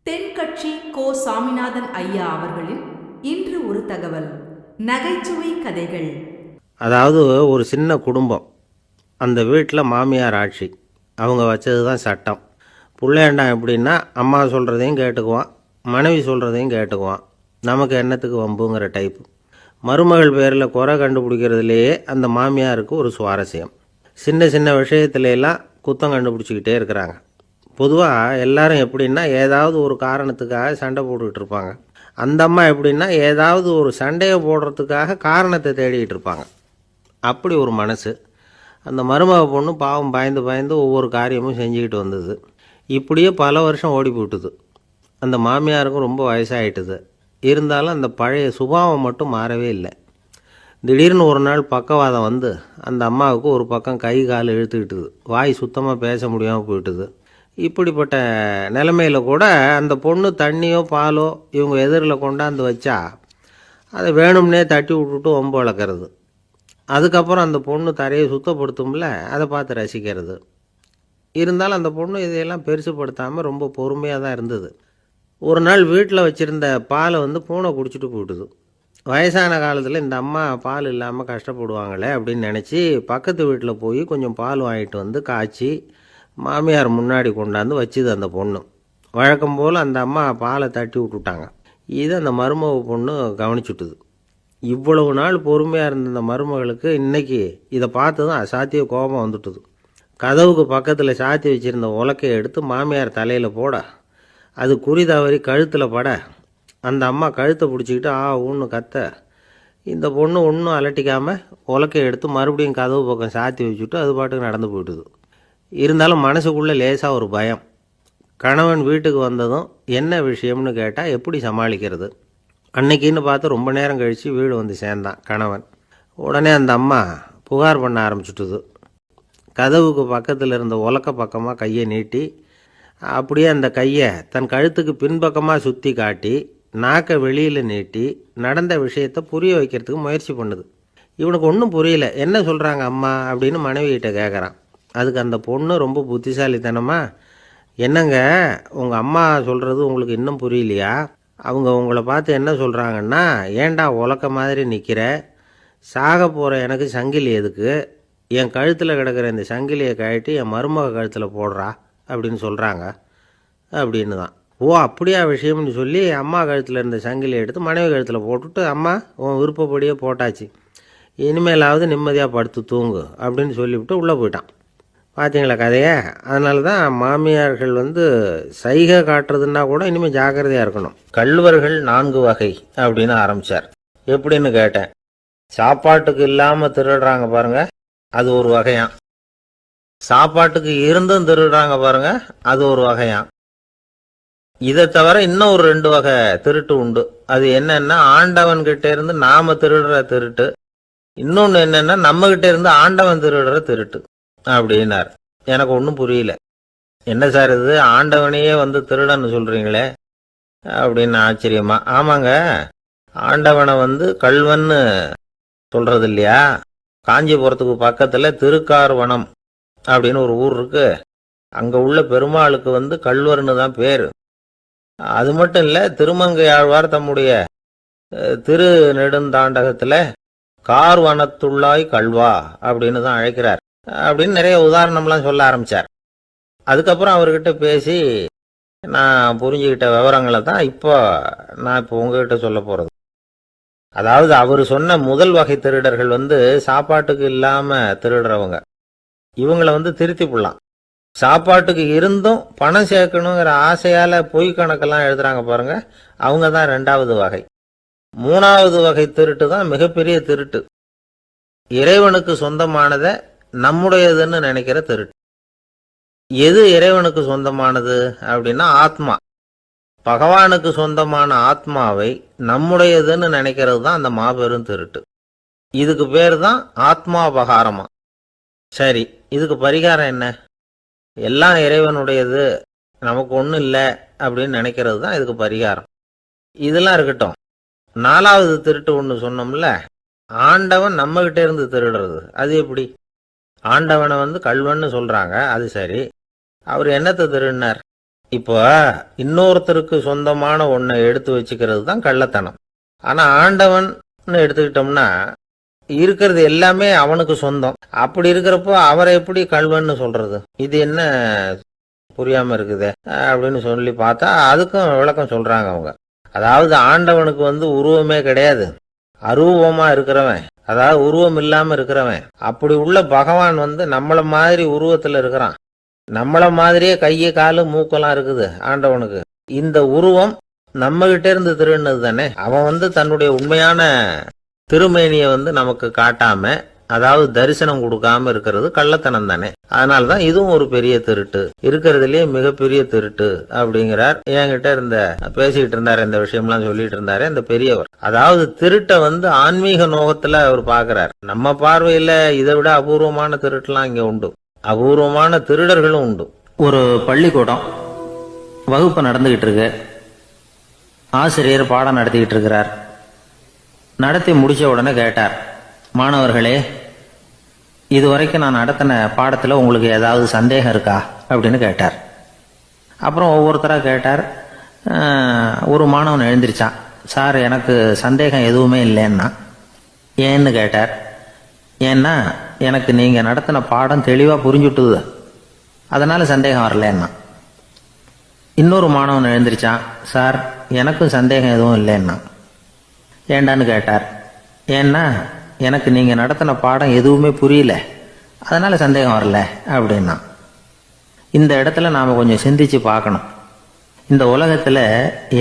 தென்கட்சி கோ. சாமிநாதன் ஐயா அவர்களின் இன்று ஒரு தகவல். நகைச்சுவை கதைகள். அதாவது ஒரு சின்ன குடும்பம், அந்த வீட்டில் மாமியார் ஆட்சி, அவங்க வச்சது தான் சட்டம். பிள்ளையாண்டான் எப்படின்னா அம்மா சொல்கிறதையும் கேட்டுக்குவான், மனைவி சொல்கிறதையும் கேட்டுக்குவான், நமக்கு என்னத்துக்கு வம்புங்கிற டைப்பு. மருமகள் பேரில் குறை கண்டுபிடிக்கிறதுலையே அந்த மாமியாருக்கு ஒரு சுவாரஸ்யம். சின்ன சின்ன விஷயத்துலையெல்லாம் குத்தம் கண்டுபிடிச்சிக்கிட்டே இருக்கிறாங்க. பொதுவாக எல்லாரும் எப்படின்னா ஏதாவது ஒரு காரணத்துக்காக சண்டை போட்டுக்கிட்டு இருப்பாங்க. அந்த அம்மா எப்படின்னா ஏதாவது ஒரு சண்டையை போடுறதுக்காக காரணத்தை தேடிக்கிட்டு இருப்பாங்க. அப்படி ஒரு மனசு. அந்த மருமக பொண்ணு பாவம் பயந்து பயந்து ஒவ்வொரு காரியமும் செஞ்சுக்கிட்டு வந்தது. இப்படியே பல வருஷம் ஓடி போட்டுது. அந்த மாமியாருக்கும் ரொம்ப வயசாகிட்டுது. இருந்தாலும் அந்த பழைய சுபாவம் மட்டும் மாறவே இல்லை. திடீர்னு ஒரு நாள் பக்கவாதம் வந்து அந்த அம்மாவுக்கு ஒரு பக்கம் கை கால் இழுத்துக்கிட்டுது. வாய் சுத்தமாக பேச முடியாமல் போயிட்டுது. இப்படிப்பட்ட நிலைமையில் கூட அந்த பொண்ணு தண்ணியோ பாலோ இவங்க எதிரில் கொண்டாந்து வச்சா அதை வேணும்னே தட்டி விட்டுட்டு ஒம்பு வளர்க்குறது. அதுக்கப்புறம் அந்த பொண்ணு தரையை சுத்தப்படுத்தும்ல, அதை பார்த்து ரசிக்கிறது. இருந்தாலும் அந்த பொண்ணு இதையெல்லாம் பெருசுப்படுத்தாமல் ரொம்ப பொறுமையாக தான் இருந்தது. ஒரு நாள் வீட்டில் வச்சுருந்த பாலை பூனை குடிச்சிட்டு போயிட்டுது. வயசான காலத்தில் இந்த அம்மா பால் இல்லாமல் கஷ்டப்படுவாங்களே அப்படின்னு நினச்சி பக்கத்து வீட்டில் போய் கொஞ்சம் பால் வாங்கிட்டு காய்ச்சி மாமியார் முன்னாடி கொண்டாந்து வச்சுது அந்த பொண்ணு. வழக்கம் போல் அந்த அம்மா பாலை தட்டி விட்டுட்டாங்க. இதை அந்த மருமக பொண்ணு கவனிச்சுட்டுது. இவ்வளவு நாள் பொறுமையாக இருந்த அந்த மருமகளுக்கு இன்றைக்கி இதை பார்த்து தான் அசாத்திய கோபம் வந்துட்டுது. கதவுக்கு பக்கத்தில் சாத்தி வச்சுருந்த உலக்கையை எடுத்து மாமியார் தலையில் போட, அது குறி தவறி கழுத்தில் பட, அந்த அம்மா கழுத்தை பிடிச்சிக்கிட்டு ஊன்னு கத்த, இந்த பொண்ணு ஒன்றும் அலட்டிக்காமல் உலக்கையை எடுத்து மறுபடியும் கதவு பக்கம் சாத்தி வச்சுட்டு அது பாட்டுக்கு நடந்து போயிட்டுது. இருந்தாலும் மனசுக்குள்ளே லேசாக ஒரு பயம். கணவன் வீட்டுக்கு வந்ததும் என்ன விஷயம்னு கேட்டால் எப்படி சமாளிக்கிறது? அன்னைக்குன்னு பார்த்து ரொம்ப நேரம் கழித்து வீடு வந்து சேர்ந்தான் கணவன். உடனே அந்த அம்மா புகார் பண்ண ஆரம்பிச்சுட்டுது. கதவுக்கு பக்கத்தில் இருந்த உலக்க பக்கமாக கையை நீட்டி, அப்படியே அந்த கையை தன் கழுத்துக்கு பின்பக்கமாக சுற்றி காட்டி, நாக்கை வெளியில் நீட்டி நடந்த விஷயத்தை புரிய வைக்கிறதுக்கு முயற்சி பண்ணுது. இவனுக்கு ஒன்றும் புரியல. என்ன சொல்கிறாங்க அம்மா அப்படின்னு மனைவிகிட்ட கேட்குறான். அதுக்கு அந்த பொண்ணு ரொம்ப புத்திசாலித்தனமா, என்னங்க உங்கள் அம்மா சொல்கிறது உங்களுக்கு இன்னும் புரியலையா? அவங்க உங்களை பார்த்து என்ன சொல்கிறாங்கன்னா, ஏண்டா உலக்க மாதிரி நிற்கிற, சாக போகிற எனக்கு சங்கிலி எதுக்கு, என் கழுத்தில் கிடக்கிற இந்த சங்கிலியை கழட்டி என் மருமக கழுத்தில் போடுறா அப்படின்னு சொல்கிறாங்க அப்படின்னு தான். ஓ அப்படியா விஷயம்னு சொல்லி அம்மா கழுத்தில் இருந்த சங்கிலியை எடுத்து மனைவி கழுத்தில் போட்டுட்டு, அம்மா உன் விருப்பப்படியே போட்டாச்சு, இனிமேலாவது நிம்மதியாக படுத்து தூங்கு அப்படின்னு சொல்லிவிட்டு உள்ளே போயிட்டான். பார்த்தீங்களா கதையை? அதனால தான் மாமியார்கள் சைகை காட்டுறதுன்னா கூட இனிமேல் ஜாக்கிரதையாக இருக்கணும். கள்வர்கள் 4 வகை அப்படின்னு ஆரம்பித்தார். எப்படின்னு கேட்டேன். சாப்பாட்டுக்கு இல்லாமல் திருடுறாங்க பாருங்க, அது ஒரு வகையான். சாப்பாட்டுக்கு இருந்தும் திருடுறாங்க பாருங்க, அது ஒரு வகையான். இதை தவிர இன்னும் ஒரு 2 வகை திருட்டு உண்டு. அது என்னன்னா, ஆண்டவன் கிட்ட இருந்து நாம திருடுற திருட்டு, இன்னொன்று என்னன்னா நம்ம கிட்ட இருந்து ஆண்டவன் திருடுற திருட்டு அப்படின்னார். எனக்கு ஒன்றும் புரியல. என்ன சார் இது, ஆண்டவனையே திருடன்னு சொல்றீங்களே அப்படின்னு ஆச்சரியமா. ஆமாங்க, ஆண்டவனை கல்வன்னு சொல்றது இல்லையா? காஞ்சிபுரத்துக்கு பக்கத்துல திருக்கார்வனம் அப்படின்னு ஒரு ஊர் இருக்கு. அங்க உள்ள பெருமாளுக்கு கல்வர்னு தான் பேரு. அது மட்டும் இல்ல, திருமங்கை ஆழ்வார் தம்முடைய திரு நெடுந்தாண்டகத்துல கார்வனத்துள்ளாய் கல்வா அப்படின்னு தான் அழைக்கிறார் அப்படின்னு நிறைய உதாரணம்லாம் சொல்ல ஆரம்பித்தார். அதுக்கப்புறம் அவர்கிட்ட பேசி நான் புரிஞ்சுக்கிட்ட விவரங்களை தான் நான் இப்போ உங்ககிட்ட சொல்ல போகிறது. அதாவது அவர் சொன்ன முதல் வகை திருடர்கள் சாப்பாட்டுக்கு இல்லாமல் திருடுறவங்க. இவங்களை திருத்தி போடலாம். சாப்பாட்டுக்கு இருந்தும் பணம் சேர்க்கணுங்கிற ஆசையால் பொய் கணக்கெல்லாம் எழுதுறாங்க பாருங்க, அவங்க தான் 2வது வகை. 3வது வகை திருட்டு தான் மிகப்பெரிய திருட்டு. இறைவனுக்கு சொந்தமானதை நம்முடையதுன்னு நினைக்கிற திருட்டு. எது இறைவனுக்கு சொந்தமானது அப்படின்னா ஆத்மா. பகவானுக்கு சொந்தமான ஆத்மாவை நம்முடையதுன்னு நினைக்கிறது தான் அந்த மாபெரும் திருட்டு. இதுக்கு பேர் தான் ஆத்மாபகாரமா. சரி, இதுக்கு பரிகாரம் என்ன? எல்லாம் இறைவனுடையது, நமக்கு ஒன்றும் இல்லை அப்படின்னு நினைக்கிறது தான் இதுக்கு பரிகாரம். இதெல்லாம் இருக்கட்டும். 4வது திருட்டு ஒன்று சொன்னோம்ல, ஆண்டவன் நம்ம கிட்ட இருந்து திருடுறது. அது எப்படி? ஆண்டவனை கல்வன்னு சொல்றாங்க, அது சரி. அவர் என்னத்தை திருடினார்? இப்போ இன்னொருத்தருக்கு சொந்தமான ஒன்றை எடுத்து வச்சுக்கிறது தான் கள்ளத்தனம். ஆனா ஆண்டவன் எடுத்துக்கிட்டோம்னா இருக்கிறது எல்லாமே அவனுக்கு சொந்தம். அப்படி இருக்கிறப்போ அவரை எப்படி கள்வன்னு சொல்றது? இது என்ன புரியாம இருக்குது அப்படின்னு சொல்லி பார்த்தா அதுக்கும் விளக்கம் சொல்றாங்க அவங்க. அதாவது ஆண்டவனுக்கு உருவமே கிடையாது, அரூபமா இருக்கிறவன், அதாவது உருவம் இல்லாம இருக்கிறவன். அப்படி உள்ள பகவான் நம்மள மாதிரி உருவத்துல இருக்கிறான். நம்மள மாதிரியே கையை காலு மூக்கெல்லாம் இருக்குது ஆண்டவனுக்கு. இந்த உருவம் நம்ம கிட்ட இருந்து திருடுனது தானே. அவன் தன்னுடைய உண்மையான திருமேனிய நமக்கு காட்டாம, அதாவது தரிசனம் கொடுக்காம இருக்கிறது கள்ளத்தனம் தானே. அதனாலதான் இதுவும் ஒரு பெரிய திருட்டு, இருக்கிறதுலயே மிகப்பெரிய திருட்டு அப்படிங்கிறார். என்கிட்ட பேசிக்கிட்டு இருந்தாரு, இந்த விஷயம்லாம் சொல்லிட்டு இருந்தாரு இந்த பெரியவர். அதாவது திருட்டை ஆன்மீக நோகத்துல அவர் பாக்குறார். நம்ம பார்வையில இதை விட அபூர்வமான திருட்டுலாம் இங்க உண்டு, அபூர்வமான திருடர்களும் உண்டு. ஒரு பள்ளிக்கூடம் வகுப்பு நடந்துகிட்டு இருக்கு. ஆசிரியர் பாடம் நடத்திக்கிட்டு இருக்கிறார். நடத்தி முடிச்ச உடனே கேட்டார், மாணவர்களே, இதுவரைக்கும் நான் நடத்தின பாடத்தில் உங்களுக்கு ஏதாவது சந்தேகம் இருக்கா அப்படின்னு கேட்டார். அப்புறம் ஒவ்வொருத்தராக கேட்டார். ஒரு மாணவன் எழுந்திருச்சான். சார், எனக்கு சந்தேகம் எதுவுமே இல்லைன்னா. ஏன்னு கேட்டார். ஏன்னா எனக்கு நீங்கள் நடத்தின பாடம் தெளிவாக புரிஞ்சுட்டுது, அதனால் சந்தேகம் வரலன்னா. இன்னொரு மாணவன் எழுந்திருச்சான். சார், எனக்கும் சந்தேகம் எதுவும் இல்லைன்னா. ஏண்டான்னு கேட்டார். ஏன்னா எனக்கு நீங்கள் நடத்தின பாடம் எதுவுமே புரியல, அதனால் சந்தேகம் வரல அப்படின்னா. இந்த இடத்துல நாம் கொஞ்சம் சிந்திச்சு பார்க்கணும். இந்த உலகத்தில்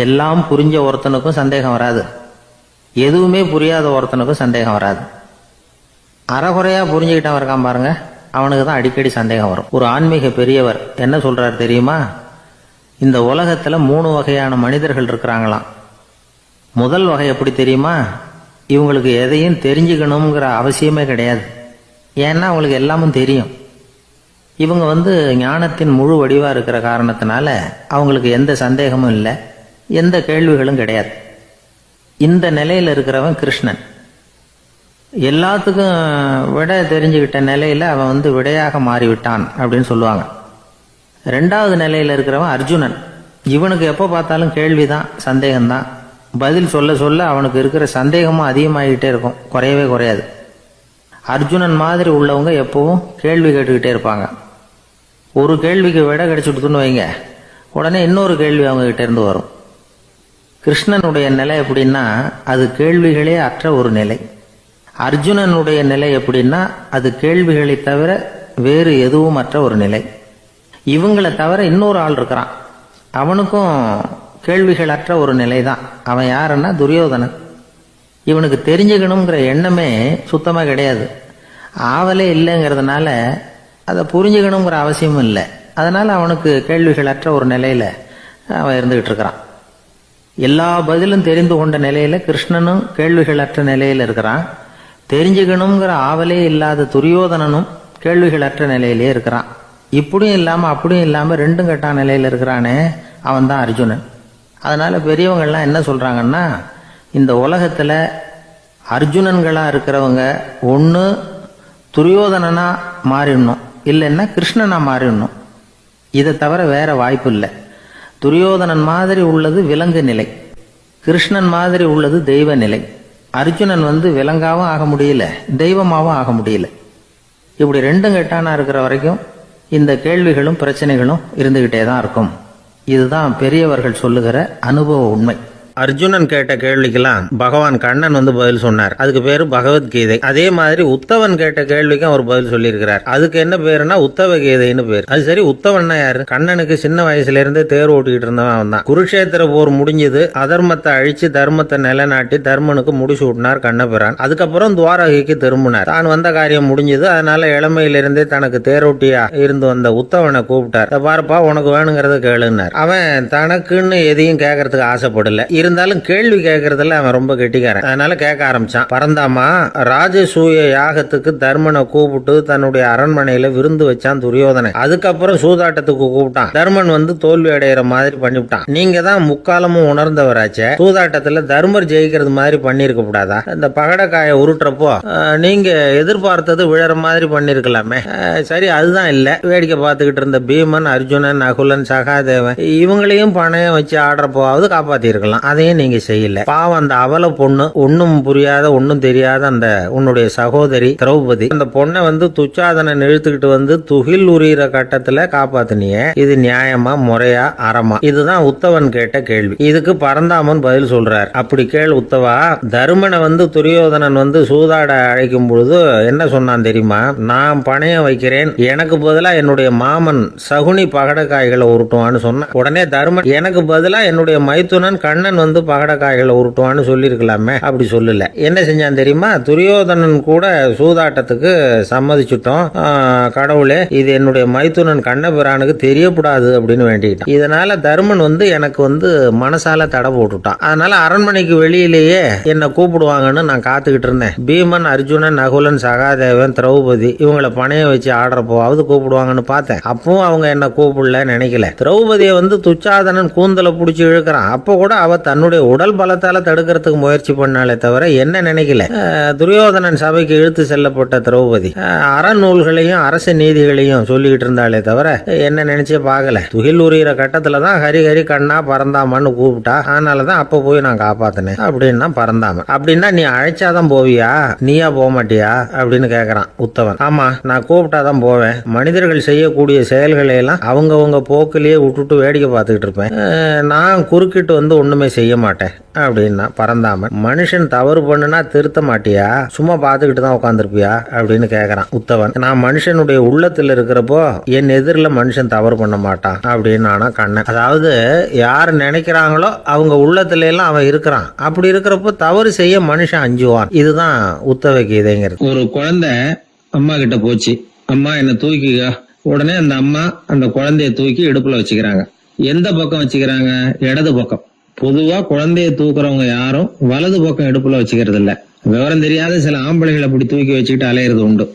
எல்லாம் புரிஞ்ச ஒருத்தனுக்கும் சந்தேகம் வராது, எதுவுமே புரியாத ஒருத்தனுக்கும் சந்தேகம் வராது. அறகுறையாக புரிஞ்சுக்கிட்டவன் இருக்கான் பாருங்க, அவனுக்கு தான் அடிக்கடி சந்தேகம் வரும். ஒரு ஆன்மீக பெரியவர் என்ன சொல்றார் தெரியுமா? இந்த உலகத்தில் 3 வகையான மனிதர்கள் இருக்கிறாங்களாம். முதல் வகை எப்படி தெரியுமா? இவங்களுக்கு எதையும் தெரிஞ்சுக்கணுங்கிற அவசியமே கிடையாது. ஏன்னா அவங்களுக்கு எல்லாமும் தெரியும். இவங்க ஞானத்தின் முழு வடிவா இருக்கிற காரணத்தினால அவங்களுக்கு எந்த சந்தேகமும் இல்லை, எந்த கேள்விகளும் கிடையாது. இந்த நிலையில இருக்கிறவன் கிருஷ்ணன். எல்லாத்துக்கும் விட தெரிஞ்சுக்கிட்ட நிலையில அவன் விடையாக மாறிவிட்டான் அப்படின்னு சொல்லுவாங்க. 2வது நிலையில இருக்கிறவன் அர்ஜுனன். இவனுக்கு எப்போ பார்த்தாலும் கேள்விதான், சந்தேகம்தான். பதில் சொல்ல சொல்ல அவனுக்கு இருக்கிற சந்தேகமும் அதிகமாகிட்டே இருக்கும், குறையவே குறையாது. அர்ஜுனன் மாதிரி உள்ளவங்க எப்பவும் கேள்வி கேட்டுக்கிட்டே இருப்பாங்க. ஒரு கேள்விக்கு விட கிடைச்சுடுத்துன்னு வைங்க, உடனே இன்னொரு கேள்வி அவங்க கிட்ட இருந்து வரும். கிருஷ்ணனுடைய நிலை எப்படின்னா அது கேள்விகளே அற்ற ஒரு நிலை. அர்ஜுனனுடைய நிலை எப்படின்னா அது கேள்விகளை தவிர வேறு எதுவும் அற்ற ஒரு நிலை. இவங்களை தவிர இன்னொரு ஆள் இருக்கிறான், அவனுக்கும் கேள்விகள் அற்ற ஒரு நிலை தான். அவன் யாருன்னா துரியோதனன். இவனுக்கு தெரிஞ்சுக்கணுங்கிற எண்ணமே சுத்தமாக கிடையாது. ஆவலே இல்லைங்கிறதுனால அதை புரிஞ்சுக்கணுங்கிற அவசியமும் இல்லை. அதனால அவனுக்கு கேள்விகள் அற்ற ஒரு நிலையில அவன் இருந்துகிட்டு இருக்கிறான். எல்லா பதிலும் தெரிந்து கொண்ட நிலையில கிருஷ்ணனும் கேள்விகள் அற்ற நிலையில இருக்கிறான். தெரிஞ்சுக்கணுங்கிற ஆவலே இல்லாத துரியோதனனும் கேள்விகள் அற்ற நிலையிலே இருக்கிறான். இப்படியும் இல்லாம அப்படியும் இல்லாம ரெண்டும் கெட்ட நிலையில இருக்கிறானே, அவன் தான் அர்ஜுனன். அதனால பெரியவங்கள்லாம் என்ன சொல்றாங்கன்னா, இந்த உலகத்துல அர்ஜுனன்களா இருக்கிறவங்க ஒன்று துரியோதனனா மாறிடணும், இல்லைன்னா கிருஷ்ணனா மாறிடணும். இதை தவிர வேற வாய்ப்பு இல்லை. துரியோதனன் மாதிரி உள்ளது விலங்கு நிலை, கிருஷ்ணன் மாதிரி உள்ளது தெய்வ நிலை. அர்ஜுனன் விலங்காவும் ஆக முடியல, தெய்வமாவும் ஆக முடியல. இப்படி ரெண்டும் கெட்டானா இருக்கிற வரைக்கும் இந்த கேள்விகளும் பிரச்சனைகளும் இருந்துகிட்டே தான் இருக்கும். இதுதான் பெரியவர்கள் சொல்லுகிற அனுபவ உண்மை. அர்ஜுனன் கேட்ட கேள்விக்கெல்லாம் பகவான் கண்ணன் பதில் சொன்னார். அதுக்கு பேரு பகவத்கீதை. அதே மாதிரி உத்தவன் கேட்ட கேள்விக்கும் அவர் பதில் சொல்லியிருக்கிறார். அதுக்கு என்ன பேருனா உத்தவ கீதைன்னு பேர். அது சரி, உத்தவன்னா யாரு? கண்ணனுக்கு சின்ன வயசுல இருந்தே தேர் ஓட்டிக்கிட்டு இருந்தவன் அவன் தான். குருஷேத்திர போர் முடிஞ்சது, அதர்மத்தை அழிச்சு தர்மத்தை நிலைநாட்டி தர்மனுக்கு முடிச்சு விட்டினார் கண்ணபிரான். அதுக்கப்புறம் துவாரகைக்கு திரும்பினார். தான் வந்த காரியம் முடிஞ்சது. அதனால இளமையிலிருந்தே தனக்கு தேரோட்டியா இருந்து வந்த உத்தவனை கூப்பிட்டார். பாருப்பா, உனக்கு வேணுங்கிறத கேளுன்னார். அவன் தனக்குன்னு எதையும் கேட்கறதுக்கு ஆசைப்படல. இருந்தாலும் கேள்வி கேட்கறதுல அவன் ரொம்ப கெட்டிக்காரன். அதனால கேட்க ஆரம்பிச்சான். பரந்தாமா, ராஜசூய யாகத்துக்கு தர்மனை கூப்பிட்டு தன்னுடைய அரண்மனையில விருந்து வச்சான் துரியோதனை. அதுக்கப்புறம் சூதாட்டத்துக்கு கூப்பிட்டான். தர்மன் வந்து தோல்வி அடைகிற மாதிரி பண்ணிவிட்டான். நீங்க தான் முக்காலமும் உணர்ந்தவராச்சே, சூதாட்டத்துல தர்மர் ஜெயிக்கிறது மாதிரி பண்ணிருக்க கூடாதா? இந்த பகடக்காயை உருட்டுறப்போ நீங்க எதிர்பார்த்தது விழற மாதிரி பண்ணிருக்கலாமே. சரி, அதுதான் இல்ல. வேடிக்கை பார்த்துக்கிட்டு இருந்த பீமன், அர்ஜுனன், நகுலன், சகாதேவன் இவங்களையும் பணையம் வச்சு ஆடுறப்போவாவது காப்பாத்தி இருக்கலாம். அதையும் நீங்க செய்யல. பாவம் அந்த அவல பொண்ணு, ஒன்னும் புரியாத ஒன்னும் தெரியாத அந்த உன்னுடைய சகோதரி திரௌபதி, அந்த பொண்ணை வந்து துச்சாதனன் இழுத்துக்கிட்டு வந்து துகில் உரியிற கட்டத்துல காப்பாத்தினியே. இது நியாயமா, முறையா, அறமா? இதுதான் உத்தவன் கேட்ட கேள்வி. இதுக்கு பரந்தாமன் பதில் சொல்றார். அப்படி கேள் உத்தவா, தருமனை வந்து துரியோதனன் வந்து சூதாட அழைக்கும் பொழுது என்ன சொன்னான் தெரியுமா? நான் பணையம் வைக்கிறேன், எனக்கு பதிலா என்னுடைய மாமன் சகுனி பகடக்காய்களை உருட்டுவான்னு சொன்ன உடனே தருமன் எனக்கு பதிலா என்னுடைய மைத்துனன் கண்ணன் வந்து பகடக்காய்களை உருட்டுவான்னு சொல்லிருக்கலாமே. அப்படி சொல்லல. என்ன செஞ்சான் தெரியுமா? துரியோதனன் கூட சூதாட்டத்துக்கு சம்மதிச்சுட்டோம், கடவுளே இது என்னுடைய மைத்துனன் கண்ணபிரானுக்கு தெரியக்கூடாது அப்படின்னு வேண்டிக்கிட்டான். இதனால தருமன் வந்து எனக்கு வந்து மனசால தடை போட்டுட்டான். அதனால அரண்மனைக்கு வெளியிலேயே என்னை கூப்பிடுவாங்கன்னு நான் காத்துக்கிட்டு இருந்தேன். பீமன், அர்ஜுனன், நகுலன், சகாதேவன், திரௌபதி இவங்களை பணையம் வச்சு ஆடுறப்போவாவது கூப்பிடுவாங்கன்னு பார்த்தேன். அப்பவும் அவங்க என்ன கூப்பிடல நினைக்கல. திரௌபதியை வந்து துச்சாதனன் கூந்தலை பிடிச்சி இழுக்கிறான். அப்போ கூட அவ தன்னுடைய உடல் பலத்தால தடுக்கிறதுக்கு முயற்சி பண்ணாலே தவிர என்ன நினைக்கல. துரியோதனன் சபைக்கு இழுத்து செல்லப்பட்ட திரௌபதி அறநூல்களையும் அரச நீதிகளையும் சொல்லிக்கிட்டு இருந்தாலே தவிர என்ன நினைச்சே பார்க்கல. துகில் உரியிற கட்டத்துல தான் ஹரி ஹரி கண்ணா பரந்தாமன்னு கூப்பிட்டா. அதனாலதான் அப்ப போய் நான் காப்பாத்தினேன் அப்படின்னா பரந்தாமன். அப்படின்னா நீ அழைச்சாதான் போவியா, நீயா போக மாட்டியா அப்படின்னு கேக்குறான் உத்தவன். ஆமா, நான் கூப்பிட்டாதான் போவேன். மனிதர்கள் செய்யக்கூடிய செயல்களை எல்லாம் அவங்கவுங்க போக்கிலேயே விட்டுட்டு வேடிக்கை பார்த்துக்கிட்டு இருப்பேன். நான் குறுக்கிட்டு வந்து ஒண்ணுமே செய்ய மாட்டேன் அப்படின்னா பரந்தாமன். மனுஷன் தவறு பண்ணுனா திருத்த மாட்டியா, சும்மா பார்த்துக்கிட்டு தான் உட்காந்துருப்பியா அப்படின்னு கேக்குறான் உத்தவன். நான் மனுஷனுடைய உள்ளத்துல இருக்கிறப்போ என் எதிரில் மனுஷன் தவறு பண்ண மாட்டான் அப்படின்னு ஆனா கண்ணன். அதாவது யார் நினைக்கிறாங்களோ அவங்க உள்ளத்துல எல்லாம் அவன் இருக்கிறான். அப்படி இருக்கிறப்போ தவறு செய்ய மனுஷன் அஞ்சுவான். இதுதான் உத்தவ கீதைங்கிறது. ஒரு குழந்தை அம்மா கிட்ட போச்சு, அம்மா என்ன தூக்கிக்க. உடனே அந்த அம்மா அந்த குழந்தைய தூக்கி இடுப்புல வச்சுக்கிறாங்க. எந்த பக்கம் வச்சுக்கிறாங்க? இடது பக்கம். பொதுவா குழந்தைய தூக்குறவங்க யாரும் வலது பக்கம் இடுப்புல வச்சுக்கிறது இல்ல. விவரம் தெரியாத சில ஆம்பளைகளை அப்படி தூக்கி வச்சுக்கிட்டு அலையிறது உண்டு.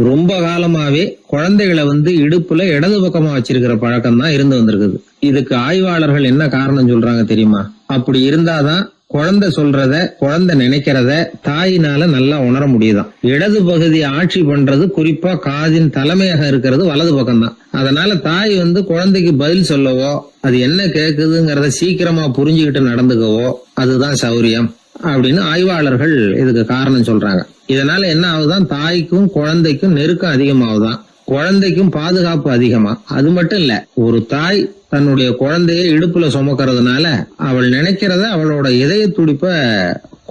ரொம்ப காலமாவே குழந்தைகளை வந்து இடுப்புல இடது பக்கமா வச்சிருக்கிற பழக்கம் தான் இருந்து வந்திருக்குது. இதுக்கு ஆய்வாளர்கள் என்ன காரணம் சொல்றாங்க தெரியுமா? அப்படி இருந்தாதான் குழந்தை சொல்றத, குழந்தை நினைக்கிறத தாயினால நல்லா உணர முடியுதாம். இடது பகுதி ஆட்சி பண்றது, குறிப்பா காதின் தலைமையாக இருக்கிறது வலது பக்கம் தான். அதனால தாய் வந்து குழந்தைக்கு பதில் சொல்லவோ, அது என்ன கேக்குதுங்கிறத சீக்கிரமா புரிஞ்சுக்கிட்டு நடந்துக்கவோ அதுதான் சௌரியம் அப்படின்னு ஆய்வாளர்கள் இதுக்கு காரணம் சொல்றாங்க. இதனால என்ன ஆகுதான்? தாய்க்கும் குழந்தைக்கும் நெருக்கம் அதிகமாகுதான், குழந்தைக்கும் பாதுகாப்பு அதிகமா. அது மட்டும் இல்ல, ஒரு தாய் தன்னுடைய குழந்தைய இடுப்புல சுமக்கிறதுனால அவள் நினைக்கிறத, அவளோட இதய துடிப்ப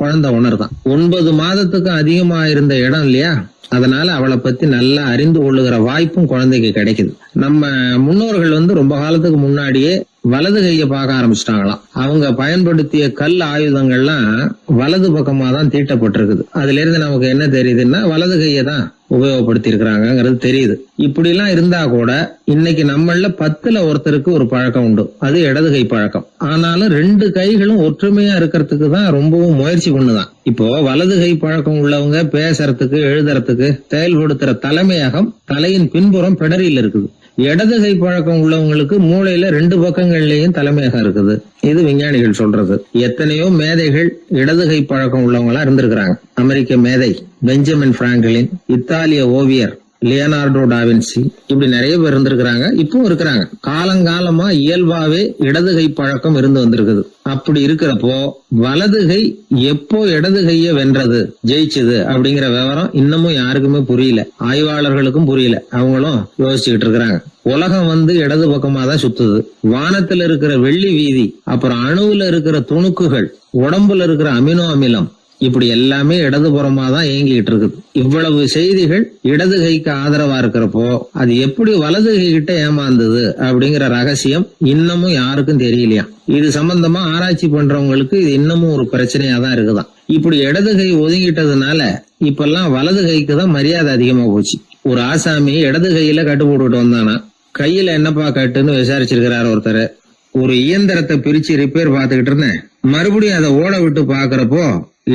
குழந்தை உணர்தான். 9 மாதத்துக்கு அதிகமா இருந்த இடம் இல்லையா, அதனால அவளை பத்தி நல்லா அறிந்து கொள்ளுகிற வாய்ப்பும் குழந்தைக்கு கிடைக்குது. நம்ம முன்னோர்கள் வந்து ரொம்ப காலத்துக்கு முன்னாடியே வலது கையை பார்க்க ஆரம்பிச்சிட்டாங்களாம். அவங்க பயன்படுத்திய கல் ஆயுதங்கள்லாம் வலது பக்கமா தான் தீட்டப்பட்டிருக்குது. அதுல இருந்து நமக்கு என்ன தெரியுதுன்னா வலது கையை தான் உபயோகப்படுத்தி இருக்கிறாங்கிறது தெரியுது. இப்படி எல்லாம் இருந்தா கூட இன்னைக்கு நம்மள 10ல் ஒருத்தருக்கு ஒரு பழக்கம் உண்டு, அது இடது கை பழக்கம். ஆனாலும் 2 கைகளும் ஒற்றுமையா இருக்கிறதுக்கு தான் ரொம்பவும் முயற்சி பண்ணுதான். இப்போ வலது கை பழக்கம் உள்ளவங்க பேசுறதுக்கு, எழுதுறதுக்கு செயல்படுத்துற தலைமையகம் தலையின் பின்புறம் பிடரியில் இருக்குது. இடது கை பழக்கம் உள்ளவங்களுக்கு மூளையில 2 பக்கங்கள்லயும் தலைமையகம் இருக்குது. இது விஞ்ஞானிகள் சொல்றது. எத்தனையோ மேதைகள் இடது கை பழக்கம் உள்ளவங்களா இருந்திருக்கிறாங்க. அமெரிக்க மேதை பெஞ்சமின் பிராங்க்லின், இத்தாலிய ஓவியர் லியோனார்டோ டாவின்சி, இப்படி நிறைய பேர் இருந்திருக்கிறாங்க, இப்பவும் இருக்கிறாங்க. காலங்காலமா இயல்பாவே இடது கை பழக்கம் இருந்து வந்திருக்குது. அப்படி இருக்கிறப்போ வலது கை எப்போ இடது கைய வென்றது, ஜெயிச்சது அப்படிங்கிற விவரம் இன்னமும் யாருக்குமே புரியல, ஆய்வாளர்களுக்கும் புரியல. அவங்களும் யோசிச்சுக்கிட்டு இருக்கிறாங்க. உலகம் வந்து இடது பக்கமா தான் சுத்துது. வானத்துல இருக்கிற வெள்ளி வீதி, அப்புறம் அணுவுல இருக்கிற துணுக்குகள், உடம்புல இருக்கிற அமினோ அமிலம், இப்படி எல்லாமே இடதுபுறமா தான் இயங்கிட்டு இருக்குது. இவ்வளவு செய்திகள் இடது கைக்கு ஆதரவா இருக்கிறப்போ அது எப்படி வலது கை கிட்ட ஏமாந்தது அப்படிங்கிற ரகசியம் இன்னமும் யாருக்கும் தெரியலையா. இது சம்பந்தமா ஆராய்ச்சி பண்றவங்களுக்கு இது இன்னமும் ஒரு பிரச்சனையா தான் இருக்குதான். இப்படி இடது கை ஒதுங்கிட்டதுனால இப்பெல்லாம் வலது கைக்கு தான் மரியாதை அதிகமா போச்சு. ஒரு ஆசாமி இடது கையில கட்டு போட்டுட்டு வந்தானா, கையில என்னப்பா கட்டுன்னு விசாரிச்சிருக்கிறாரு ஒருத்தர். ஒரு இயந்திரத்தை பிரிச்சு ரிப்பேர் பார்த்துக்கிட்டு இருந்தேன். மறுபடியும் அதை ஓட விட்டு பாக்குறப்போ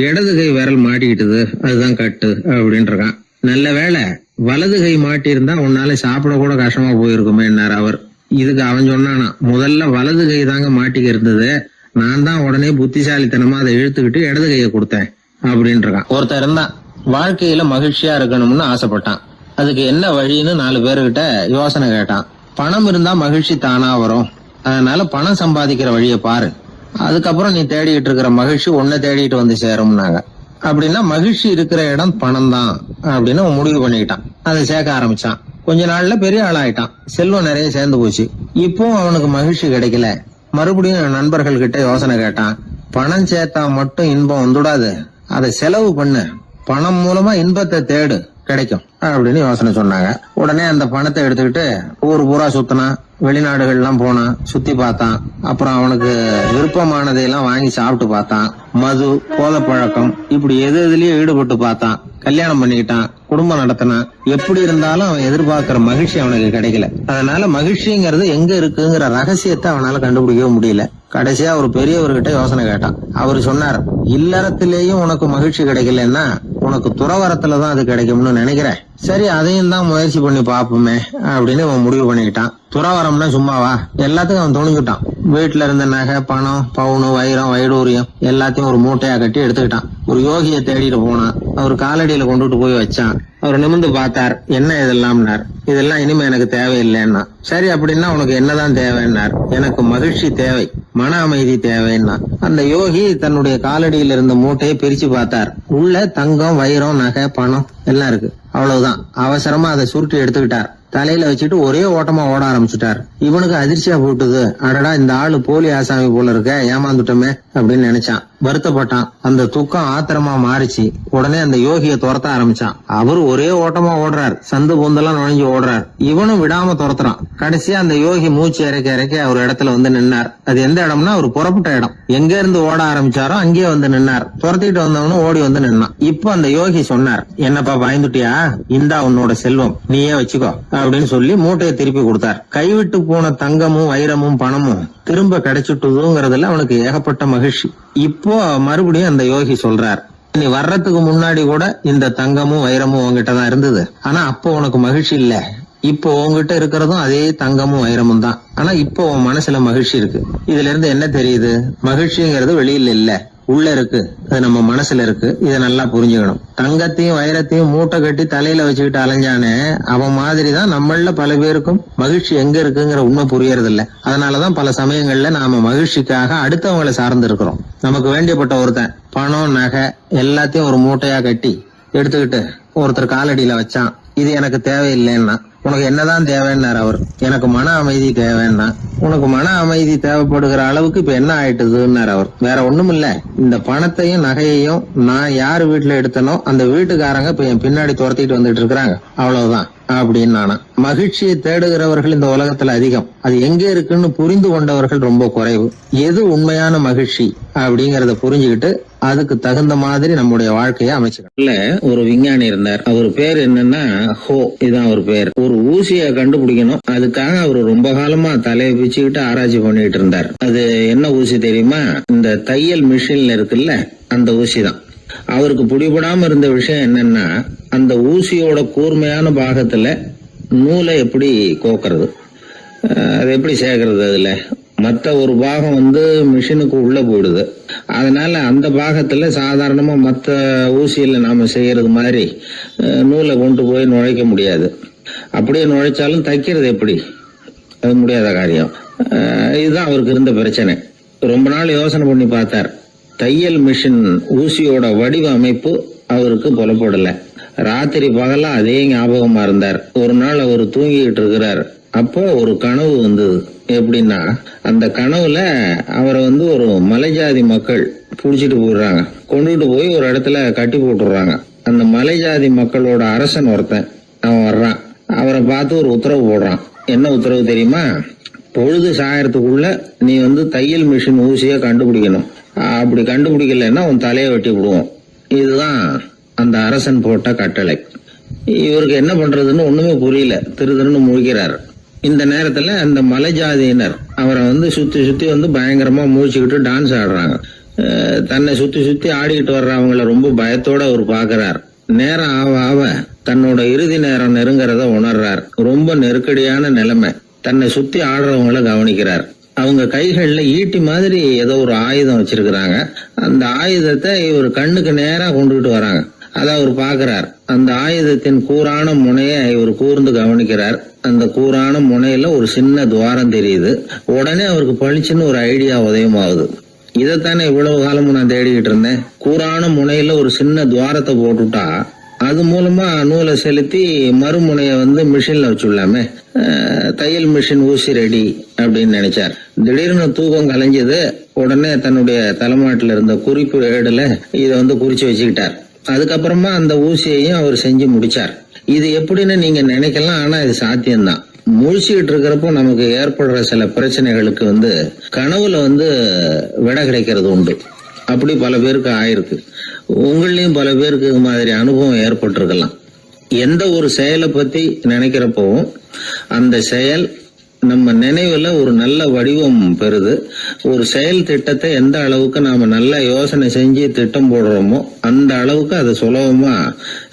இடது கை விரல் மாட்டிக்கிட்டது, அதுதான் கட்டு அப்படின்னு இருக்கான். நல்ல வேளை வலது கை மாட்டியிருந்தா உன்னால சாப்பிட கூட கஷ்டமா போயிருக்குமே என்னார் அவர். இதுக்கு அவன் சொன்னானா, முதல்ல வலது கை தாங்க மாட்டிக்க இருந்தது, நான் தான் உடனே புத்திசாலித்தனமா அதை இழுத்துக்கிட்டு இடது கையை கொடுத்தேன் அப்படின்னு இருக்கான். ஒருத்தர் இருந்தான், வாழ்க்கையில மகிழ்ச்சியா இருக்கணும்னு ஆசைப்பட்டான். அதுக்கு என்ன வழின்னு 4 பேருகிட்ட யோசனை கேட்டான். பணம் இருந்தா மகிழ்ச்சி தானா வரும், அதனால பணம் சம்பாதிக்கிற வழியை பாரு, அதுக்கப்புறம் நீ தேடிட்டு இருக்கிற மகிழ்ச்சி உன்னை தேடிட்டு வந்து சேரும்னாங்க. அப்படின்னா மகிழ்ச்சி இருக்கிற இடம் பணம் தான் அப்படின்னு அவன் முடிவு பண்ணிக்கிட்டான். அதை சேர்க்க ஆரம்பிச்சான். கொஞ்ச நாள்ல பெரிய ஆளாயிட்டான், செல்வம் நிறைய சேர்ந்து போச்சு. இப்போ அவனுக்கு மகிழ்ச்சி கிடைக்கல. மறுபடியும் நண்பர்கள் கிட்ட யோசனை கேட்டான். பணம் சேர்த்தா மட்டும் இன்பம் வந்துடாது, அதை செலவு பண்ணு, பணம் மூலமா இன்பத்தை தேடு, கிடைக்கும் அப்படின்னு யோசனை சொன்னாங்க. உடனே அந்த பணத்தை எடுத்துக்கிட்டு ஊர் பூரா சுத்தினான், வெளிநாடுகள்லாம் போனான், சுத்தி பார்த்தான். அப்புறம் அவனுக்கு விருப்பமானதையெல்லாம் வாங்கி சாப்பிட்டு பார்த்தான். மது, போதை பழக்கம், இப்படி எதுலயும் ஈடுபட்டு பார்த்தான். கல்யாணம் பண்ணிக்கிட்டான், குடும்பம் நடத்தினான். எப்படி இருந்தாலும் அவன் எதிர்பார்க்கிற மகிழ்ச்சி அவனுக்கு கிடைக்கல. அதனால மகிழ்ச்சிங்கிறது எங்க இருக்குங்கிற ரகசியத்தை அவனால கண்டுபிடிக்கவே முடியல. கடைசியா ஒரு பெரியவர்கிட்ட யோசனை கேட்டான். அவர் சொன்னார், இல்லறத்திலேயும் உனக்கு மகிழ்ச்சி கிடைக்கலன்னா உனக்கு துறவரத்துலதான் அது கிடைக்கும்னு நினைக்கிறேன். சரி, அதையும் தான் முயற்சி பண்ணி பாப்போமே அப்படின்னு அவன் முடிவு பண்ணிக்கிட்டான். துறவரம்னா சும்மாவா, எல்லாத்துக்கும் அவன் துணிஞ்சுட்டான். வீட்டுல இருந்த நகை, பணம், பவுனு, வைரம், வைடூரியம் எல்லாத்தையும் ஒரு மூட்டையா கட்டி எடுத்துக்கிட்டான். ஒரு யோகியை தேடிட்டு போனான். அவர் காலடியில கொண்டுட்டு போய் வச்சான். அவர் நிமிர்ந்து பார்த்தார். என்ன இதெல்லாம்னார். இதெல்லாம் இனிமே எனக்கு தேவையில்லைன்னா. சரி, அப்படின்னா உனக்கு என்னதான் தேவைன்னார். எனக்கு மகிழ்ச்சி தேவை, மன அமைதி தேவைன்னா. அந்த யோகி தன்னுடைய காலடியில் இருந்த மூட்டையை பிரிச்சு பார்த்தார். உள்ள தங்கம், வைரம், நகை, பணம் எல்லாம் இருக்கு. அவ்வளவுதான். அவசரமா அதை சுருட்டி எடுத்துக்கிட்டார். தலையில வச்சுட்டு ஒரே ஓட்டமா ஓட ஆரம்பிச்சுட்டார். இவனுக்கு அதிர்ச்சியா போட்டுது. அடடா, இந்த ஆளு போலி ஆசாமி போல இருக்க, ஏமாந்துட்டோமே அப்படின்னு நினைச்சான். வருத்தப்பட்டான். அந்த துக்கம் ஆத்திரமா மாறிச்சு. உடனே அந்த யோகியை துரத்த ஆரம்பிச்சான். அவரு ஒரே ஓட்டமா ஓடுறார், சந்து பொந்தெல்லாம் நுழைஞ்சு ஓடுறார். இவனும் விடாம துரத்துறான். கடைசியா அந்த யோகி மூச்சு இறக்க ஒரு இடத்துல வந்து நின்னார். அது எந்த இடம்னா ஒரு புறப்பட்ட இடம். எங்க இருந்து ஓட ஆரம்பிச்சாரோ அங்கேயே வந்து நின்னார். துரத்திட்டு வந்தவனும் ஓடி வந்து நின்னான். இப்போ அந்த யோகி சொன்னார், என்னப்பா பயந்துட்டியா, இந்தா உன்னோட செல்வம், நீயே வச்சுக்கோ அப்படின்னு சொல்லி மூட்டையை திருப்பி கொடுத்தார். கைவிட்டு போன தங்கமும், வைரமும், பணமும் திரும்ப கிடைச்சிட்டுதுங்கிறதுல அவனுக்கு ஏகப்பட்ட மகிழ்ச்சி. இப்போ மறுபடியும் அந்த யோகி சொல்றார், நீ வர்றதுக்கு முன்னாடி கூட இந்த தங்கமும் வைரமும் உங்ககிட்டதான் இருந்தது, ஆனா அப்போ உனக்கு மகிழ்ச்சி இல்ல. இப்போ உங்ககிட்ட இருக்கிறதும் அதே தங்கமும் வைரமும் தான், ஆனா இப்போ உன் மனசுல மகிழ்ச்சி இருக்கு. இதுல இருந்து என்ன தெரியுது, மகிழ்ச்சிங்கிறது வெளியில இல்ல, உள்ள இருக்கு, அது நம்ம மனசுல இருக்கு. இதை நல்லா புரிஞ்சுக்கணும். தங்கத்தையும் வைரத்தையும் மூட்டை கட்டி தலையில வச்சுக்கிட்டு அலைஞ்சானே, அவன் மாதிரிதான் நம்மள பல பேருக்கும் மகிழ்ச்சி எங்க இருக்குங்கிற உண்மை புரியறது இல்ல. அதனாலதான் பல சமயங்கள்ல நாம மகிழ்ச்சிக்காக அடுத்தவங்களை சார்ந்து இருக்கிறோம். நமக்கு வேண்டியப்பட்ட ஒருத்தன் பணம், நகை எல்லாத்தையும் ஒரு மூட்டையா கட்டி எடுத்துக்கிட்டு ஒருத்தர் காலடியில வச்சான். இது எனக்கு தேவையில்லைன்னா. உனக்கு என்னதான் தேவைன்னார் அவர். எனக்கு மன அமைதி தேவைன்னா. உனக்கு மன அமைதி தேவைப்படுகிற அளவுக்கு இப்ப என்ன ஆயிட்டுதுன்னார் அவர். வேற ஒண்ணும் இல்ல, இந்த பணத்தையும் நகையையும் நான் யாரு வீட்டுல எடுத்தனோ அந்த வீட்டுக்காரங்க இப்ப என் பின்னாடி துரத்திட்டு வந்துட்டு இருக்கிறாங்க, அவ்வளவுதான் அப்படின்னு நானா. மகிழ்ச்சியை தேடுகிறவர்கள் இந்த உலகத்துல அதிகம், அது எங்க இருக்குன்னு புரிந்து கொண்டவர்கள் ரொம்ப குறைவு. எது உண்மையான மகிழ்ச்சி அப்படிங்கறத புரிஞ்சுக்கிட்டு அதுக்கு தகுந்த மாதிரி நம்முடைய வாழ்க்கையை அமைச்சுக்கணும். ஒரு விஞ்ஞானி இருந்தார். அவர் பேர் என்னன்னா ஹோ, இதுதான் அவர் பேர். ஒரு ஊசியை கண்டுபிடிக்கணும், அதுக்காக அவர் ரொம்ப காலமா தலையை பிச்சுக்கிட்டு ஆராய்ச்சி பண்ணிட்டு இருந்தார். அது என்ன ஊசி தெரியுமா, இந்த தையல் மிஷின்ல இருக்குல்ல அந்த ஊசி தான். அவருக்கு பிடிபடாம இருந்த விஷயம் என்னன்னா, அந்த ஊசியோட கூர்மையான பாகத்துல நூலை எப்படி கோக்கிறது, அது எப்படி சேர்க்கறது. அதுல மற்ற ஒரு பாகம் மிஷினுக்கு உள்ள போயிடுது. அதனால அந்த பாகத்துல சாதாரணமா மற்ற ஊசியில நாம செய்யறது மாதிரி நூலை கொண்டு போய் நுழைக்க முடியாது. அப்படியே நுழைச்சாலும் தைக்கிறது எப்படி, அது முடியாத காரியம். இதுதான் அவருக்கு இருந்த பிரச்சனை. ரொம்ப நாள் யோசனை பண்ணி பார்த்தார். தையல் மிஷின் ஊசியோட வடிவ அமைப்பு அவருக்கு புலப்படல. ராத்திரி பகலா அதே ஞாபகமா இருந்தார். ஒரு நாள் அவர் தூங்கிட்டு இருக்கிறார். அப்போ ஒரு கனவு வந்தது. எப்படின்னா, அந்த கனவுல அவரை ஒரு மலைஜாதி மக்கள் புடிச்சிட்டு போயிடுறாங்க. கொண்டுட்டு போய் ஒரு இடத்துல கட்டி போட்டுடுறாங்க. அந்த மலைஜாதி மக்களோட அரசன் ஒருத்தன் அவன் வர்றான். அவரை பார்த்து ஒரு உத்தரவு போடுறான். என்ன உத்தரவு தெரியுமா, பொழுது சாயறதுக்குள்ள நீ தையல் மிஷின் ஊசிய கண்டுபிடிக்கணும். அப்படி கண்டுபிடிக்கலன்னா உன் தலையை வெட்டி விடுவோம். இதுதான் அந்த அரசன் போட்ட கட்டளை. இவருக்கு என்ன பண்றதுன்னு ஒண்ணுமே புரியல. திருன்னு முழிக்கிறாரு. இந்த நேரத்துல அந்த மலை ஜாதியினர் அவரை சுத்தி சுத்தி பயங்கரமா மூழ்கிக்கிட்டு டான்ஸ் ஆடுறாங்க. தன்னை சுத்தி சுத்தி ஆடிக்கிட்டு வர்றவங்கள ரொம்ப பயத்தோட அவர் பாக்குறார். நேரம் ஆவ ஆவ தன்னோட இறுதி நேரம் நெருங்கிறத உணர்றார். ரொம்ப நெருக்கடியான நிலைமை. தன்னை சுத்தி ஆடுறவங்கள கவனிக்கிறார். அவங்க கைகள்ல ஈட்டி மாதிரி ஏதோ ஒரு ஆயுதம் வச்சிருக்கிறாங்க. அந்த ஆயுதத்தை இவர் கண்ணுக்கு நேரா கொண்டுகிட்டு வராங்க. அதை அவர் பாக்குறார். அந்த ஆயுதத்தின் கூரான முனைய இவர் கூர்ந்து கவனிக்கிறார். அந்த கூரான முனையில ஒரு சின்ன துவாரம் தெரியுது. உடனே அவருக்கு பளிச்சுன்னு ஒரு ஐடியா உதயமாகுது. இதைத்தானே இவ்வளவு காலமும் நான் தேடிக்கிட்டு இருந்தேன். கூரான முனையில ஒரு சின்ன துவாரத்தை போட்டுட்டா அது மூலமா நூலை செலுத்தி மறுமுனைய மிஷின்ல வச்சுடலாமே. தையல் மிஷின் ஊசி ரெடி அப்படின்னு நினைச்சார். திடீர்னு தூக்கம் கலைஞ்சது. உடனே தன்னுடைய தலைமாட்டில் இருந்த குறிப்பு ஏடுல இதை குறிச்சு வச்சுக்கிட்டார். அதுக்கப்புறமா அந்த ஊசியையும் அவர் செஞ்சு முடிச்சார். இது எப்படின்னு நீங்க நினைக்கலாம், ஆனா இது சாத்தியம்தான். முழிச்சுக்கிட்டு இருக்கிறப்போ நமக்கு ஏற்படுற சில பிரச்சனைகளுக்கு கனவுல விடை கிடைக்கிறது உண்டு. அப்படி பல பேருக்கு ஆயிருக்கு. உங்களையும் பல பேருக்கு இது மாதிரி அனுபவம் ஏற்பட்டிருக்கலாம். எந்த ஒரு செயலை பத்தி நினைக்கிறப்பவும் அந்த செயல் நம்ம நினைவுல ஒரு நல்ல வடிவம் பெறுது. ஒரு செயல் திட்டத்தை எந்த அளவுக்கு நாம நல்ல யோசனை செஞ்சு திட்டம் போடுறோமோ அந்த அளவுக்கு அதை சுலபமா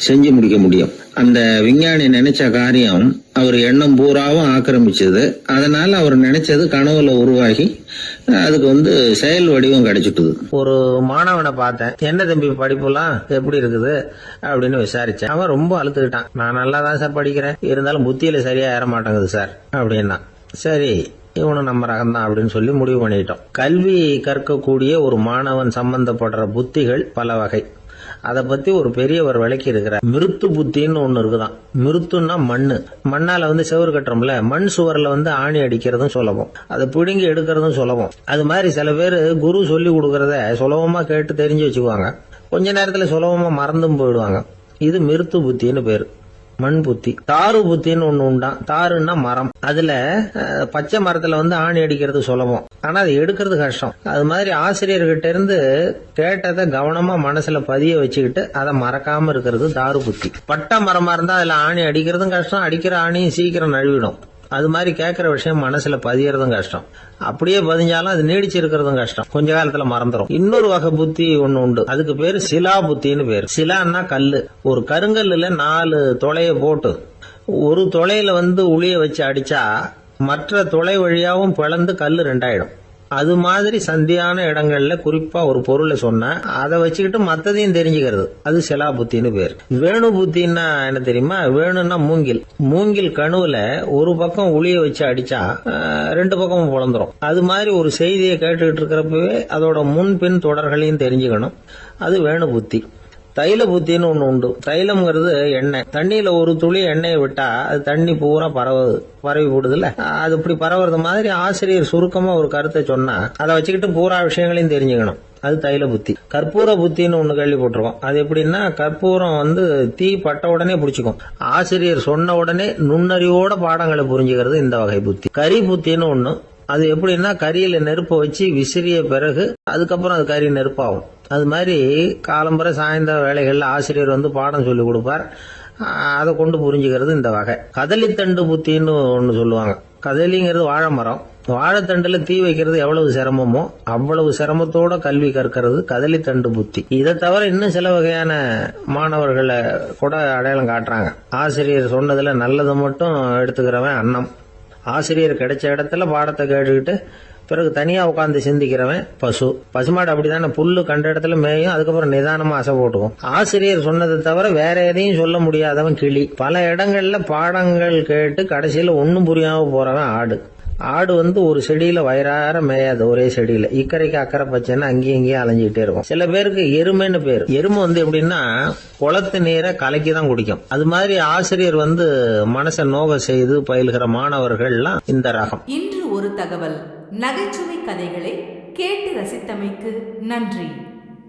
செஞ்சு முடிக்க முடியும். அந்த விஞ்ஞானி நினைச்ச காரியம் அவர் எண்ணம் பூராவும் ஆக்கிரமிச்சது. அதனால அவர் நினைச்சது கனவுல உருவாகி அதுக்கு செயல் வடிவம் கிடைச்சிட்டுது. ஒரு மாணவனை பார்த்தேன். என்ன தம்பி படிப்புலாம் எப்படி இருக்குது அப்படின்னு விசாரிச்சேன். அவன் ரொம்ப அழுத்துக்கிட்டான். நான் நல்லா தான் சார் படிக்கிறேன், இருந்தாலும் புத்தியில சரியா ஏற மாட்டேங்குது சார் அப்படின்னா. சரி, இவனும் நம்ம ரகம்தான் அப்படின்னு சொல்லி முடிவு பண்ணிட்டோம். கல்வி கற்கக்கூடிய ஒரு மாணவன் சம்பந்தப்படுற புத்திகள் பல வகை. அதை பத்தி ஒரு பெரியவர் விளக்கி இருக்கிறார். மிருத்து புத்தின்னு ஒண்ணு இருக்குதான். மிருத்துன்னா மண்ணு. மண்ணால செவுறு கட்டுறோம்ல, மண் சுவர்ல ஆணி அடிக்கிறதும் சுலபம், அதை பிடுங்கி எடுக்கிறதும் சுலபம். அது மாதிரி சில பேர் குரு சொல்லி கொடுக்கறத சுலபமா கேட்டு தெரிஞ்சு வச்சுக்குவாங்க. கொஞ்ச நேரத்துல சுலபமா மறந்தும் போயிடுவாங்க. இது மிருத்து புத்தின்னு பேரு. மண் புத்தி. தாரு புத்தின்னு ஒண்ணு உண்டான். தாருன்னா மரம். அதுல பச்சை மரத்துல ஆணி அடிக்கிறது சுலபம், ஆனா அது எடுக்கிறது கஷ்டம். அது மாதிரி ஆசிரியர்கிட்ட இருந்து கேட்டதை கவனமா மனசுல பதிய வச்சுக்கிட்டு அதை மறக்காம இருக்கிறது தாரு புத்தி. பட்டை மரமா இருந்தா அதுல ஆணி அடிக்கிறதும் கஷ்டம், அடிக்கிற ஆணியும் சீக்கிரம் நழுவிடும். அது மாதிரி கேட்கிற விஷயம் மனசுல பதியறதும் கஷ்டம். அப்படியே பதிஞ்சாலும் அது நீடிச்சிருக்கிறதும் கஷ்டம், கொஞ்ச காலத்துல மறந்துடும். இன்னொரு வகை புத்தி ஒண்ணு உண்டு. அதுக்கு பேரு சிலா புத்தின்னு பேரு. சிலான்னா கல்லு. ஒரு கருங்கல்லுல 4 துளைய போட்டு ஒரு துளையில உளிய வச்சு அடிச்சா மற்ற துளை வழியாவும் பிளந்து கல்லு 2 ஆயிடும். அது மாதிரி சந்தியான இடங்கள்ல குறிப்பா ஒரு பொருளை சொன்னா அதை வச்சுக்கிட்டு மத்ததையும் தெரிஞ்சுக்கிறது, அது சிலா புத்தின்னு பேர். வேணு புத்தின்னா என்ன தெரியுமா? வேணும்னா மூங்கில். மூங்கில் கணுவுல ஒரு பக்கம் உளிய வச்சு அடிச்சா 2 பக்கமும் பிளந்துரும். அது மாதிரி ஒரு செய்தியை கேட்டுக்கிட்டு இருக்கிறப்பவே அதோட முன்பின் தொடர்களையும் தெரிஞ்சுக்கணும், அது வேணு புத்தி. தைல புத்தின்னு ஒண்ணு உண்டு. தைலம்ங்கிறது எண்ணெய். தண்ணியில ஒரு துளி எண்ணெயை விட்டா அது தண்ணி பூரா பரவி போடுதுல்ல, அது இப்படி பரவுறது மாதிரி ஆசிரியர் சுருக்கமா ஒரு கருத்தை சொன்னா அதை வச்சுக்கிட்டு பூரா விஷயங்களையும் தெரிஞ்சுக்கணும், அது தைல புத்தி. கற்பூர புத்தின்னு ஒண்ணு கேள்விப்பட்டிருக்கோம். அது எப்படின்னா, கற்பூரம் தீ பட்ட உடனே பிடிச்சிக்கும். ஆசிரியர் சொன்ன உடனே நுண்ணறிவோட பாடங்களை புரிஞ்சுக்கிறது இந்த வகை புத்தி. கரி புத்தின்னு ஒண்ணு. அது எப்படின்னா, கரியில நெருப்பை வச்சு விசிறிய பிறகு அதுக்கப்புறம் அது கறி நெருப்பாகும். அது மாதிரி காலம்பரை சாயந்தர வேலைகள்ல ஆசிரியர் பாடம் சொல்லி கொடுப்பார். அதை கொண்டு புரிஞ்சுக்கிறது இந்த வகை. கதலித்தண்டு புத்தின்னு ஒண்ணு சொல்லுவாங்க. கதலிங்கிறது வாழை மரம். வாழைத்தண்டுல தீ வைக்கிறது எவ்வளவு சிரமமோ அவ்வளவு சிரமத்தோட கல்வி கற்கிறது கதலித்தண்டு புத்தி. இதை தவிர இன்னும் சில வகையான மாணவர்களை கூட அடையாளம் காட்டுறாங்க. ஆசிரியர் சொன்னதுல நல்லதை மட்டும் எடுத்துக்கிறவன் அன்னம். ஆசிரியர் கிடைச்ச இடத்துல பாடத்தை கேட்டுக்கிட்டு பிறகு தனியா உட்காந்து சிந்திக்கிறவன் பசு. பசுமாடு அப்படித்தானே, புல்லு கண்ட இடத்துல மேயும், அதுக்கப்புறம் நிதானமா அசை போட்டுக்கும். ஆசிரியர் சொன்னதை தவிர வேற எதையும் சொல்ல முடியாதவன் கிளி. பல இடங்கள்ல பாடங்கள் கேட்டு கடைசியில ஒன்னும் புரியாம போறவன் ஆடு. ஆடு ஒரு செடியில வயிறார மேயாது, ஒரே செடியில. இக்கரைக்கு அக்கறை பச்சைன்னா அங்கேயும் இங்கேயும் அலைஞ்சிக்கிட்டே இருக்கும். சில பேருக்கு எருமைன்னு பேர். எருமை எப்படின்னா குளத்து நீரை கலக்கி தான் குடிக்கும். அது மாதிரி ஆசிரியர் மனசை நோக செய்து பயில்கிற மாணவர்கள்லாம் இந்த ரகம். இன்று ஒரு தகவல். நகைச்சுவை கதைகளை கேட்டு ரசித்தமைக்கு நன்றி.